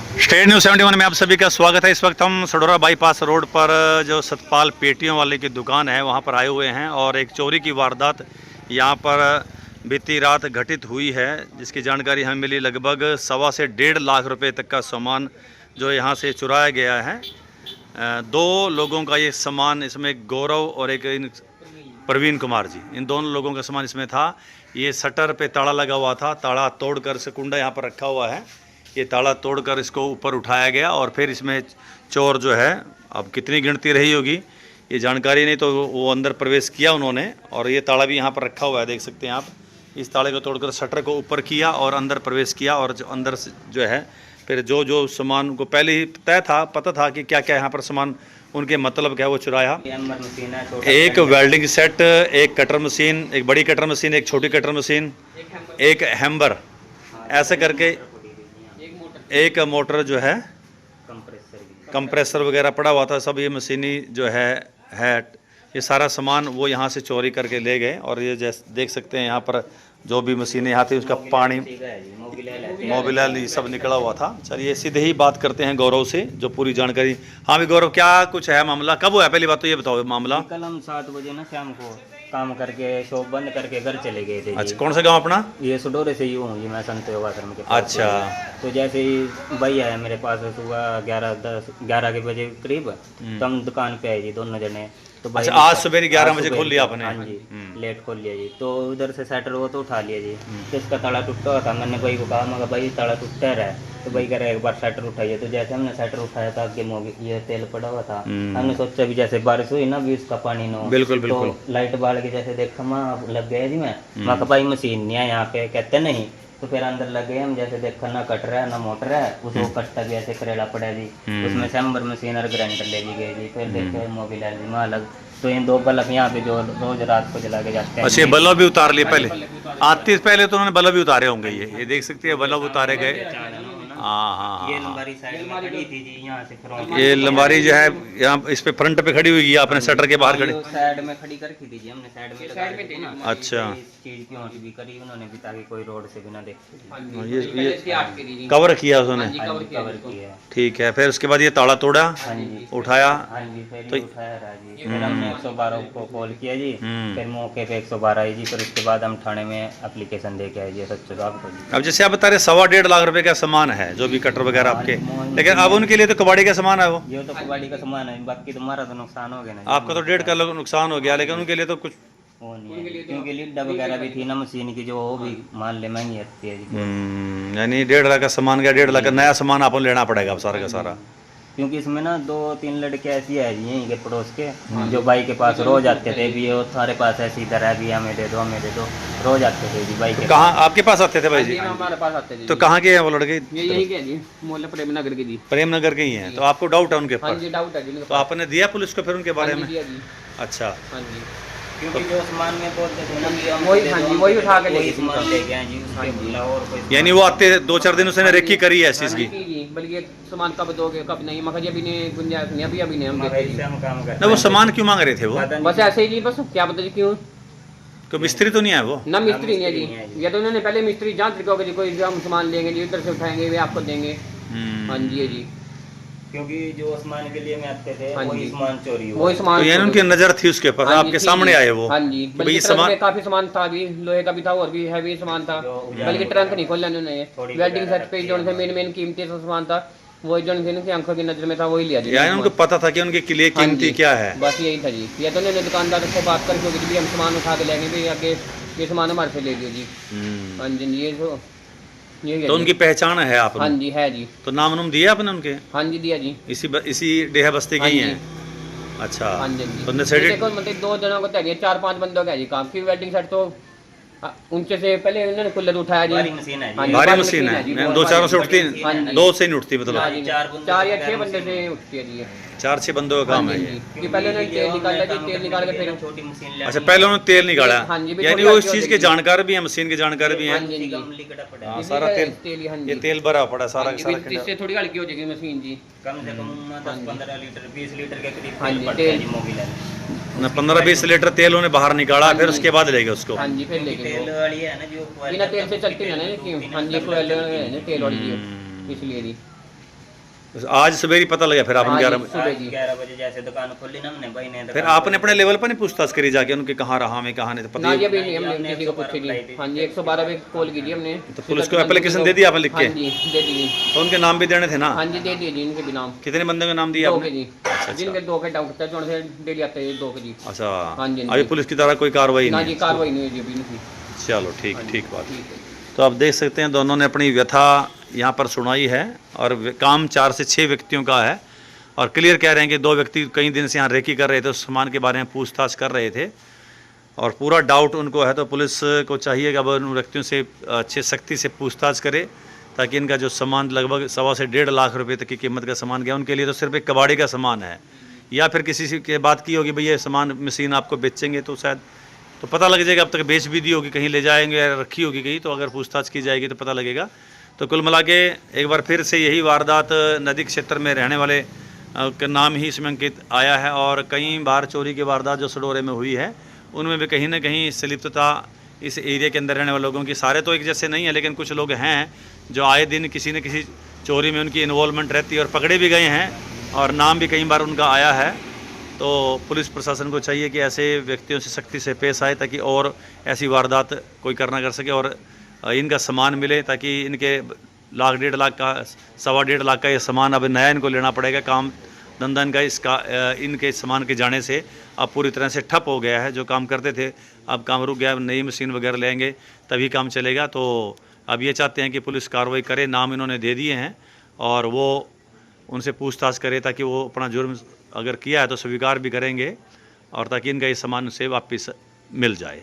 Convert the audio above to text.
State news 71 में आप सभी का स्वागत है। इस वक्त हम सडोरा बाईपास रोड पर जो सतपाल पेटियों वाले की दुकान है वहां पर आए हुए हैं और एक चोरी की वारदात यहां पर बीती रात घटित हुई है, जिसकी जानकारी हमें मिली। लगभग 1.25 से 1.5 लाख रुपए तक का सामान जो यहां से चुराया गया है। दो लोगों का ये सामान, इसमें गौरव और एक प्रवीण कुमार जी, इन दोनों लोगों का सामान इसमें था। ये शटर पे ताला लगा हुआ था, ताला तोड़कर से कुंडा यहाँ पर रखा हुआ है, ये ताला तोड़कर इसको ऊपर उठाया गया और फिर इसमें चोर जो है, अब कितनी गिनती रही होगी ये जानकारी नहीं, तो वो अंदर प्रवेश किया उन्होंने और ये ताला भी यहाँ पर रखा हुआ है, देख सकते हैं आप। इस ताले को तोड़कर शटर को ऊपर किया और अंदर प्रवेश किया और जो अंदर से जो है फिर जो सामान को पहले ही तय था, पता था कि क्या क्या यहाँ पर सामान उनके मतलब क्या वो चुराया। एक वेल्डिंग सेट, एक कटर मशीन, एक बड़ी कटर मशीन, एक छोटी कटर मशीन, एक हैम्बर, ऐसे करके एक मोटर जो है, कंप्रेसर वगैरह पड़ा हुआ था, सब ये मशीनी जो है ये सारा सामान वो यहाँ से चोरी करके ले गए। और ये जैसे देख सकते हैं यहाँ पर जो भी मशीनें यहाँ थी उसका पानी, मोबिलाल ये सब निकला हुआ था। चलिए सीधे ही बात करते हैं गौरव से, जो पूरी जानकारी। हाँ भी गौरव, क्या कुछ है मामला, कब हुआ है, पहली बात तो ये बताओ मामला। कल हम 7 बजे ना शाम को काम करके शॉप बंद करके घर चले गए थे। अच्छा, कौन सा गांव अपना? ये सुडोरे से ही हूँ जी, मैं संत योगाश्रम के। अच्छा। तो जैसे ही भाई आया मेरे पास सुबह 11 के बजे करीब, तो हम दुकान पे आए जी दोनों जने। तो अच्छा, आज सुबह 11 बजे खोल लिया आपने? हाँ जी, लेट खोल लिया जी। तो उधर से शटर वो तो उठा लिया जी, तो इसका ताला टूटा हुआ था। मैंने भाई को कहा, मगर भाई ताला टूटा रहा है, तो भाई कह रहा है एक बार शटर उठाइए। तो जैसे हमने शटर उठाया था, आगे ये तेल पड़ा हुआ था, हमने सोचा भी जैसे बारिश हुई ना भी उसका पानी ना हो। बिल्कुल बिल्कुल। तो लाइट बाल के जैसे देखा मैं लग गया जी, मैं भाई मशीन नहीं है यहाँ पे, कहते नहीं। तो फिर अंदर लग गए हम, जैसे देखा ना कट रहा है ना मोटर है, उसको कटता भी ऐसे करेला पड़ा जी। उसमें सैम्बर मशीन और ग्राइंडर ले ली गई जी। फिर देखे मोबिल में अलग, तो इन 2 बल्ब यहाँ पे जो रोज रात को जला के जाते हैं। अच्छा, बल्ब भी उतार लिए पहले? आते पहले तो उन्होंने बल्ब भी उतारे होंगे। ये देख सकते हैं बल्ब उतारे गए। हाँ, ये लंबारी साइड में खड़ी थी जी, यहाँ से ये लंबारी जो है यहाँ इस पे फ्रंट पे खड़ी हुई है, आपने शटर के बाहर खड़ी साइड में खड़ी कर थी जी, हमने साइड में ना। अच्छा, चीज की ओंठ भी करी उन्होंने भी, ताकि कोई रोड से भी ना देखे। ये कवर किया उसने? कवर किया। ठीक है, फिर उसके बाद ये ताला तोड़ा, उठाया। हाँ जी, फिर उठाया जी। फिर हमने 112 को कॉल किया जी, फिर मौके पे 112 आई जी। फिर उसके बाद हम थाने में एप्लीकेशन दे के आए जी सच्चो साहब को जी। अब जैसे आप बता रहे 1.25 लाख रुपए का सामान है, जो भी कटर वगैरह आपके, लेकिन अब उनके लिए तो कबाड़ी का सामान है वो। ये तो कबाड़ी का सामान है, बाकी तुम्हारा तो नुकसान हो गया ना। आपका तो 1.5 का नुकसान हो गया, लेकिन उनके लिए तो कुछ वो नहीं है, क्योंकि लीड वगैरह भी थी ना मशीन की, जो वो भी मान ले महंगी आती है जी। यानी 1.5 लाख का सामान गया, 1.5 लाख का नया सामान आपको लेना पड़ेगा अब सारा का सारा। क्योंकि इसमें ना 2-3 लड़के ऐसी है जी यहीं के पड़ोस के, जो भाई के पास रोज आते थे। भी वो तुम्हारे पास ऐसी इधर है भी, हमें दे दो हमें दे दो, रोज आते थे जी भाई के। कहाँ आपके पास आते थे भाई जी? हमारे पास आते थे। तो कहाँ के हैं वो लड़के? यही के जी, मोहल्ला प्रेम नगर के जी। प्रेम नगर के ही हैं। तो आपको डाउट है उनके हाँ ऊपर? जी, डाउट है जी। तो आपने दिया पुलिस को फिर उनके बारे में? दिया जी। अच्छा, हाँ जी, क्योंकि जो सामान में बोलते थे ना कि हम वही, हाँ जी, वही उठा के ले गए सामान ले गए जी, उसके बुला और कोई। यानी वो आते 2-4 दिन उसने रेकी करी है इस चीज की? बल्कि सामान कब दोगे कब नहीं, मगर अभी नहीं, गुंजाइश नहीं, अभी नहीं हम मगर इससे हम काम करते ना। वो सामान क्यों मांग रहे थे वो? बस ऐसे ही जी, बस क्या पता जी क्यों। कोई मिस्त्री तो नहीं है वो? ना मिस्त्री नहीं है जी, या तो उन्होंने पहले मिस्त्री जांच रखोगे जी, कोई हम सामान लेंगे जी उधर से उठाएंगे वे आपको देंगे। हाँ जी जी, क्योंकि जो सामान के लिए में आते थे हाँ वही जी, सामान चोरी हुआ। वही सामान तो यानी उनकी नजर थी उसके ऊपर, हाँ जी, आपके सामने आए वो? हाँ जी, भाई बल्कि ये ट्रंक सामान में काफी सामान था भी, लोहे का भी था और भी हैवी सामान था, बल्कि ट्रंक नहीं खोला उन्होंने। वेल्डिंग सेट पे जो मेन कीमती सामान था, वो जो उनकी आंखों की नजर में था वही लिया जी। यानी उनको पता था कि उनके लिए कीमती क्या है? बस यही था जी, या तो उन्होंने दुकानदार से बात करके भी हम सामान उठा के लेंगे भी, आगे ये सामान हमारे से ले लियो जी। हाँ जी, तो उनकी पहचान है आप? हाँ जी, है जी। तो नाम नूम दिया आपने उनके? हाँ जी, दिया जी। इसी डेहा बस्ती के ही हैं? अच्छा, हाँ जी, तो देखो मतलब 2 जनों को तय 4-5 बंदों का है जी काम की। वेल्डिंग सेट तो उनसे से पहले उन्होंने कूलर उठाया जी। भारी मशीन है जी। भारी मशीन है, 2-4 से उठती, 2 से नहीं उठती मतलब? 4 या 6 बंदे से उठती है जी। 4-6 बंदों का काम है ये। कि पहले उन्होंने तेल निकाला जी, तेल निकाल के फिर छोटी मशीन अच्छा, पहले उन्होंने तेल निकाला। हाँ जी, यानी वो इस चीज के जानकार भी हैं, मशीन के जानकार भी हैं। हाँ, सारा तेल, ये तेल भरा पड़ा सारा का सारा। इससे थोड़ी हल्की हो जाएगी मशीन जी। कम से कम 10-15 लीटर 20 लीटर के करीब हाँ तेल जी, पड़ता है तेल। जी मोबिल है ना। 15-20 लीटर तेल उन्हें बाहर निकाला, फिर उसके बाद ले गए उसको। हाँ जी, फिर लेके तेल वाली है ना जो बिना तेल से चलती है ना क्यों। हाँ जी, तेल वाली जी, इसलिए जी। आज सवेरे पता लगा फिर आपने हाँ 11 जी, बजे? सुबह जी। 11 बजे जैसे दुकान खोली ना हमने भाई ने फिर आपने अपने लेवल पर नहीं पूछताछ करी जाके उनके कहाँ रहा में कहाँ नहीं तो पता ना ही- जी अभी नहीं हमने किसी को पूछी जी। हाँ जी 112 पे कॉल की जी हमने। तो पुलिस को एप्लीकेशन दे दी आपने लिख के? हाँ जी दे दी जी। तो उनके नाम भी देने थे ना? हाँ जी दे दिए जी इनके भी नाम। कितने बंदे के नाम दिए दो आपने? के जी, जिनके 2 के डाउट थे जो से डेली आते हैं 2 के जी। अच्छा, हाँ जी, हाँ अभी जी। पुलिस की तरह कोई कार्रवाई ना नहीं जी है? कार्रवाई नहीं हुई जी अभी इनकी। चलो ठीक ठीक बात। ठीक है। तो आप देख सकते हैं दोनों ने अपनी व्यथा यहाँ पर सुनाई है और काम 4 से 6 व्यक्तियों का है और क्लियर कह रहे हैं कि 2 व्यक्ति कई दिन से यहाँ रेकी कर रहे थे, उस सामान के बारे में पूछताछ कर रहे थे और पूरा डाउट उनको है। तो पुलिस को चाहिए कि अब उन व्यक्तियों से अच्छे सख्ती से पूछताछ करे ताकि इनका जो सामान लगभग 1.25 से 1.5 लाख रुपए तक की कीमत का सामान गया, उनके लिए तो सिर्फ एक कबाड़ी का सामान है या फिर किसी से के बात की होगी भाई ये सामान मशीन आपको बेचेंगे तो शायद तो पता लग जाएगा। अब तक बेच भी दी होगी, कहीं ले जाएंगे या रखी होगी कहीं, तो अगर पूछताछ की जाएगी तो पता लगेगा। तो कुल मिला के एक बार फिर से यही वारदात नदी क्षेत्र में रहने वाले का नाम ही इसमें अंकित आया है और कई बार चोरी की वारदात जो सडोरे में हुई है उनमें भी कहीं ना कहीं संलिप्तता इस एरिया के अंदर रहने वाले लोगों की, सारे तो एक जैसे नहीं है लेकिन कुछ लोग हैं जो आए दिन किसी न किसी चोरी में उनकी इन्वॉल्वमेंट रहती है और पकड़े भी गए हैं और नाम भी कई बार उनका आया है। तो पुलिस प्रशासन को चाहिए कि ऐसे व्यक्तियों से सख्ती से पेश आए ताकि और ऐसी वारदात कोई करना कर सके और इनका सामान मिले ताकि इनके 1.5 लाख का 1.25 लाख का ये सामान अब नया इनको लेना पड़ेगा। काम धंधा इनका इसका इनके सामान के जाने से अब पूरी तरह से ठप हो गया है। जो काम करते थे अब काम रुक गया, नई मशीन वगैरह लेंगे तभी काम चलेगा। तो अब ये चाहते हैं कि पुलिस कार्रवाई करे, नाम इन्होंने दे दिए हैं और वो उनसे पूछताछ करे ताकि वो अपना जुर्म अगर किया है तो स्वीकार भी करेंगे और ताकि इनका ये सामान उनसे वापस मिल जाए।